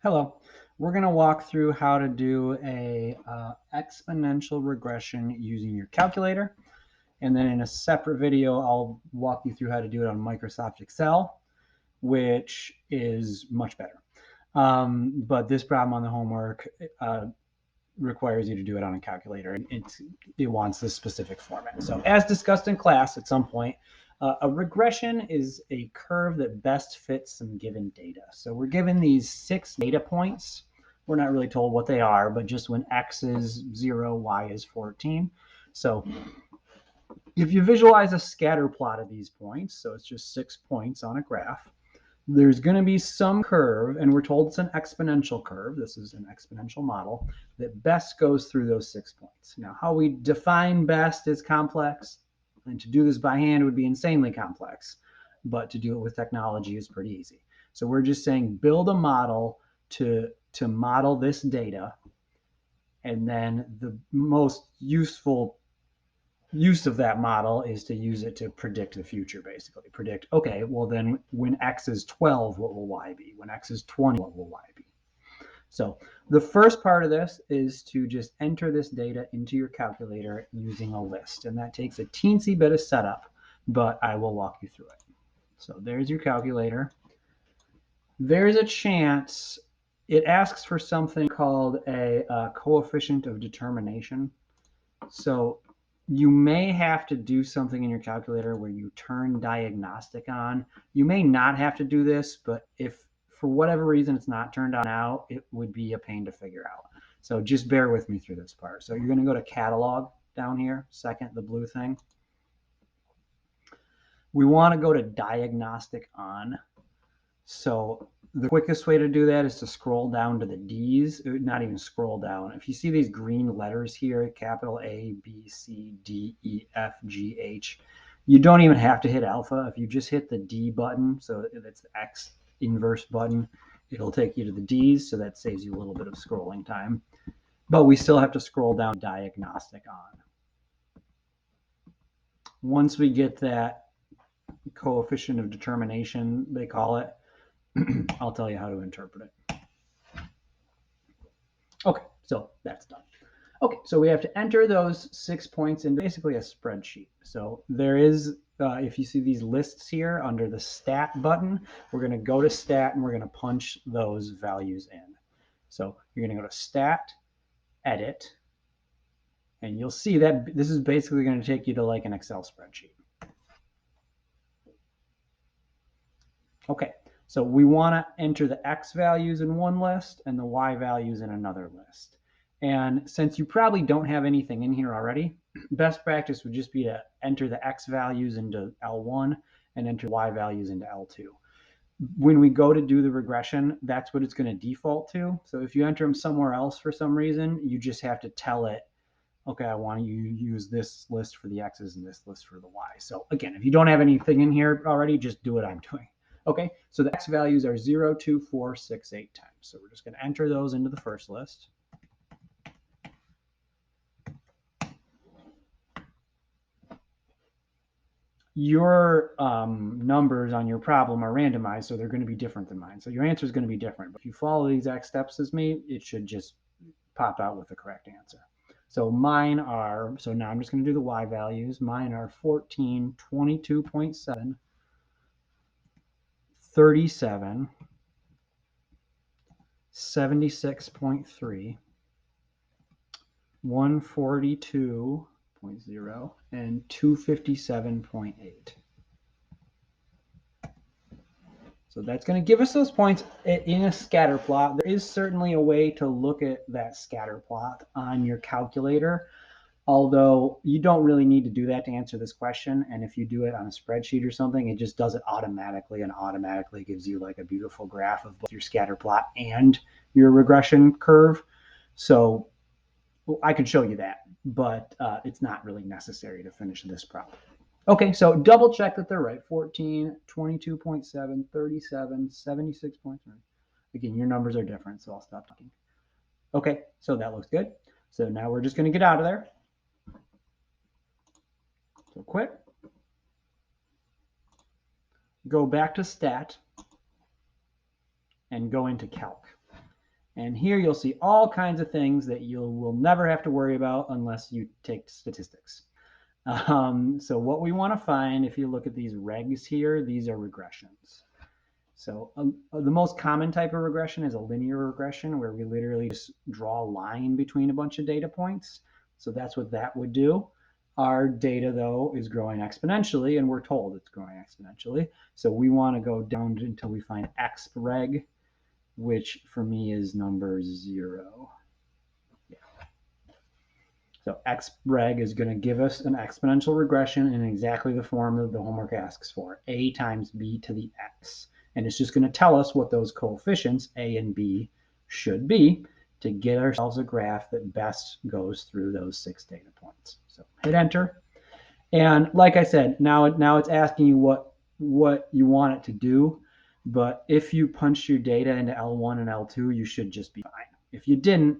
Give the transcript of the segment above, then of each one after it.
Hello. We're going to walk through how to do a exponential regression using your calculator. And then in a separate video, I'll walk you through how to do it on Microsoft Excel, which is much better. But this problem on the homework requires you to do it on a calculator, and it wants this specific format. So as discussed in class at some point, a regression is a curve that best fits some given data. So we're given these 6 data points. We're not really told what they are, but just when x is 0, y is 14. So if you visualize a scatter plot of these points, so it's just 6 points on a graph, there's going to be some curve, and we're told it's an exponential curve. This is an exponential model that best goes through those 6 points. Now, how we define best is complex, and to do this by hand would be insanely complex, but to do it with technology is pretty easy. So we're just saying build a model to model this data, and then the most useful use of that model is to use it to predict the future, basically. Predict, okay, well then when x is 12, what will y be? When x is 20, what will y be? So the first part of this is to just enter this data into your calculator using a list. And that takes a teensy bit of setup, but I will walk you through it. So there's your calculator. There's a chance it asks for something called a coefficient of determination. So you may have to do something in your calculator where you turn diagnostic on. You may not have to do this, but if for whatever reason it's not turned on now, it would be a pain to figure out. So just bear with me through this part. So you're going to go to catalog down here, second, the blue thing. We want to go to diagnostic on. So the quickest way to do that is to scroll down to the D's, not even scroll down. If you see these green letters here, capital A, B, C, D, E, F, G, H, you don't even have to hit alpha. If you just hit the D button, so that's the X inverse button, it'll take you to the D's, so that saves you a little bit of scrolling time. But we still have to scroll down diagnostic on. Once we get that coefficient of determination, they call it, I'll tell you how to interpret it. Okay, so that's done. Okay, so we have to enter those 6 points in basically a spreadsheet. So there is, if you see these lists here under the stat button, we're going to go to stat and we're going to punch those values in. So you're going to go to stat, edit, and you'll see that this is basically going to take you to like an Excel spreadsheet. Okay, so we want to enter the X values in one list and the Y values in another list. And since you probably don't have anything in here already, best practice would just be to enter the X values into L1 and enter Y values into L2. When we go to do the regression, that's what it's going to default to. So if you enter them somewhere else for some reason, you just have to tell it, okay, I want you to use this list for the X's and this list for the Y. So again, if you don't have anything in here already, just do what I'm doing. Okay, so the X values are 0, 2, 4, 6, 8, 10. So we're just going to enter those into the first list. Your numbers on your problem are randomized, so they're going to be different than mine. So your answer is going to be different. But if you follow the exact steps as me, it should just pop out with the correct answer. So mine are, so now I'm just going to do the Y values. Mine are 14, 22.7, 37, 76.3, 142.0, and 257.8. So that's going to give us those points in a scatter plot. There is certainly a way to look at that scatter plot on your calculator, although you don't really need to do that to answer this question. And if you do it on a spreadsheet or something, it just does it automatically and automatically gives you like a beautiful graph of both your scatter plot and your regression curve. So I can show you that, but it's not really necessary to finish this problem. Okay, so double check that they're right. 14, 22.7, 37, 76.3. Again, your numbers are different, so I'll stop talking. Okay, so that looks good. So now we're just going to get out of there. So quit. Go back to stat and go into calc. And here you'll see all kinds of things that you will never have to worry about unless you take statistics. So what we want to find, if you look at these regs here, these are regressions. So the most common type of regression is a linear regression, where we literally just draw a line between a bunch of data points. So that's what that would do. Our data, though, is growing exponentially, and we're told it's growing exponentially. So we want to go down until we find xreg, which for me is number 0. So xreg is going to give us an exponential regression in exactly the form that the homework asks for, a times b to the x. And it's just going to tell us what those coefficients, a and b, should be to get ourselves a graph that best goes through those 6 data points. So hit enter. And like I said, now it's asking you what you want it to do. But if you punch your data into L1 and L2, you should just be fine. If you didn't,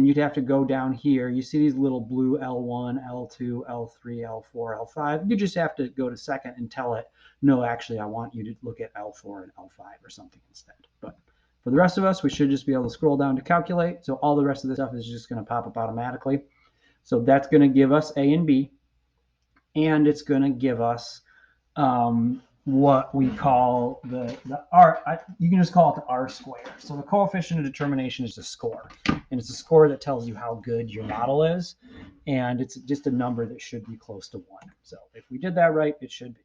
you'd have to go down here. You see these little blue L1, L2, L3, L4, L5. You just have to go to second and tell it, no, actually, I want you to look at L4 and L5 or something instead. But for the rest of us, we should just be able to scroll down to calculate. So all the rest of this stuff is just going to pop up automatically. So that's going to give us A and B. And it's going to give us what we call the R. You can just call it the R squared. So the coefficient of determination is a score, and it's a score that tells you how good your model is, and it's just a number that should be close to 1. So if we did that right, it should be.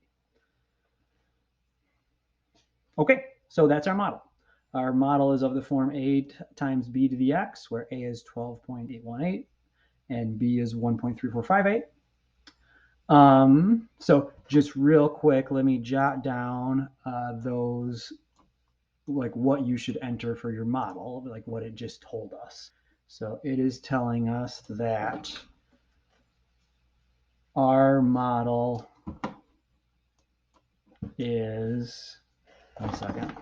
Okay, so that's our model. Our model is of the form a times b to the x, where a is 12.818 and b is 1.3458. So just real quick, let me jot down those, like what you should enter for your model, like what it just told us. So it is telling us that our model is, 1 second.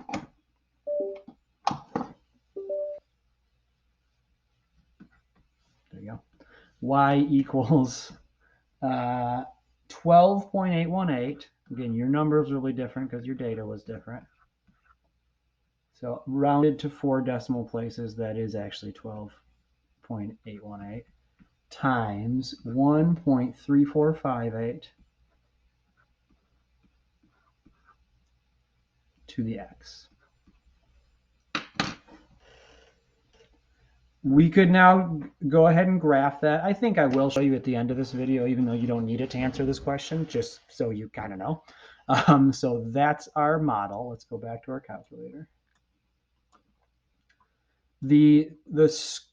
There you go. Y equals 12.818. Again, your number is really different because your data was different. So rounded to 4 decimal places, that is actually 12.818 times 1.3458 to the x. We could now go ahead and graph that. I think I will show you at the end of this video, even though you don't need it to answer this question, just so you kind of know. So that's our model. Let's go back to our calculator.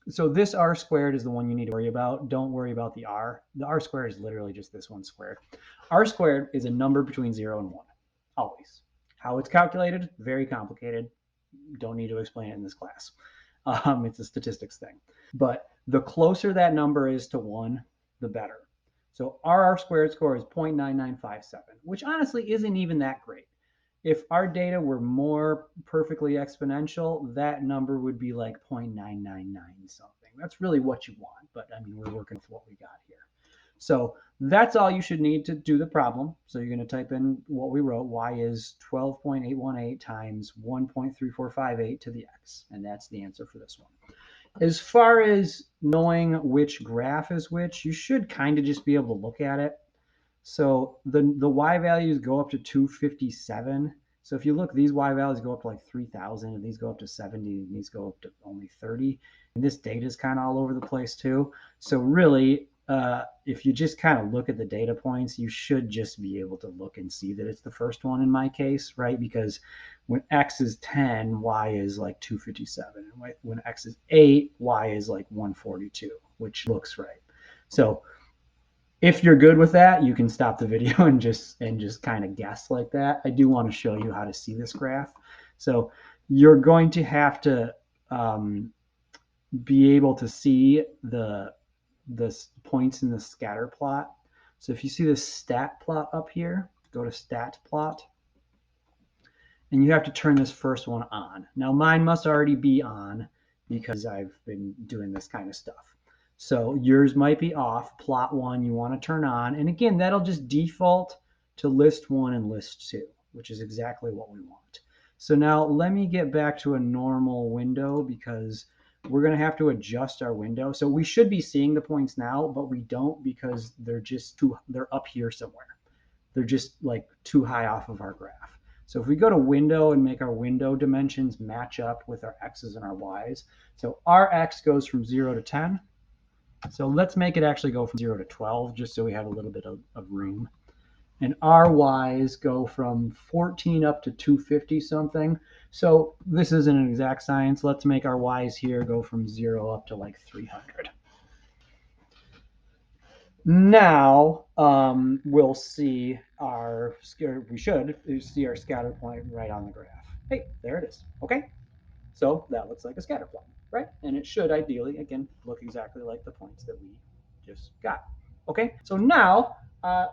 So this r squared is the one you need to worry about. Don't worry about the r. The r squared is literally just this one squared. R squared is a number between 0 and 1, always. How it's calculated, very complicated. Don't need to explain it in this class. It's a statistics thing. But the closer that number is to 1, the better. So our r squared score is 0.9957, which honestly isn't even that great. If our data were more perfectly exponential, that number would be like 0.999 something. That's really what you want, but I mean, we're working with what we got here. So that's all you should need to do the problem. So you're going to type in what we wrote. Y is 12.818 times 1.3458 to the x, and that's the answer for this one. As far as knowing which graph is which, you should kind of just be able to look at it. So the y values go up to 257. So if you look, these y values go up to like 3,000, and these go up to 70, and these go up to only 30. And this data is kind of all over the place too. So really, if you just kind of look at the data points, you should just be able to look and see that it's the first one in my case, right? Because when x is 10, y is like 257. And when x is 8, y is like 142, which looks right. So if you're good with that, you can stop the video and just kind of guess like that. I do want to show you how to see this graph. So you're going to have to be able to see the points in the scatter plot. So if you see the stat plot up here, go to stat plot, and you have to turn this first one on. Now mine must already be on because I've been doing this kind of stuff. So yours might be off. Plot 1 you want to turn on, and again, that'll just default to list 1 and list 2, which is exactly what we want. So now let me get back to a normal window because we're going to have to adjust our window. So we should be seeing the points now, but we don't because they're up here somewhere. They're just like too high off of our graph. So if we go to window and make our window dimensions match up with our x's and our y's. So our x goes from 0 to 10. So let's make it actually go from 0 to 12 just so we have a little bit of room. And our y's go from 14 up to 250 something. So this isn't an exact science. Let's make our y's here go from 0 up to like 300. Now we'll see we should see our scatter point right on the graph. Hey, there it is. Okay, so that looks like a scatter plot, right? And it should ideally, again, look exactly like the points that we just got. Okay, so now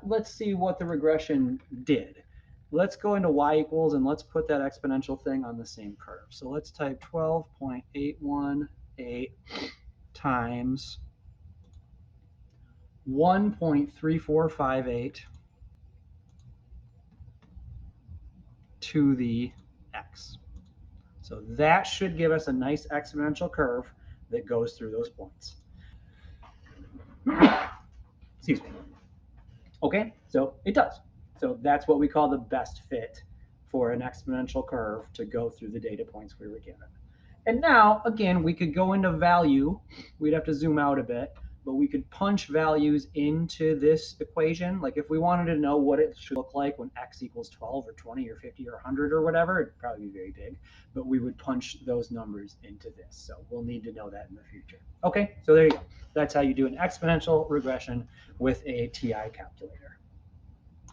let's see what the regression did. Let's go into y equals and let's put that exponential thing on the same curve. So let's type 12.818 times 1.3458 to the x. So that should give us a nice exponential curve that goes through those points. Excuse me. Okay, so it does. So that's what we call the best fit for an exponential curve to go through the data points we were given. And now, again, we could go into value. We'd have to zoom out a bit, but we could punch values into this equation. Like if we wanted to know what it should look like when x equals 12 or 20 or 50 or 100 or whatever, it'd probably be very big, but we would punch those numbers into this. So we'll need to know that in the future. Okay, so there you go. That's how you do an exponential regression with a TI calculator.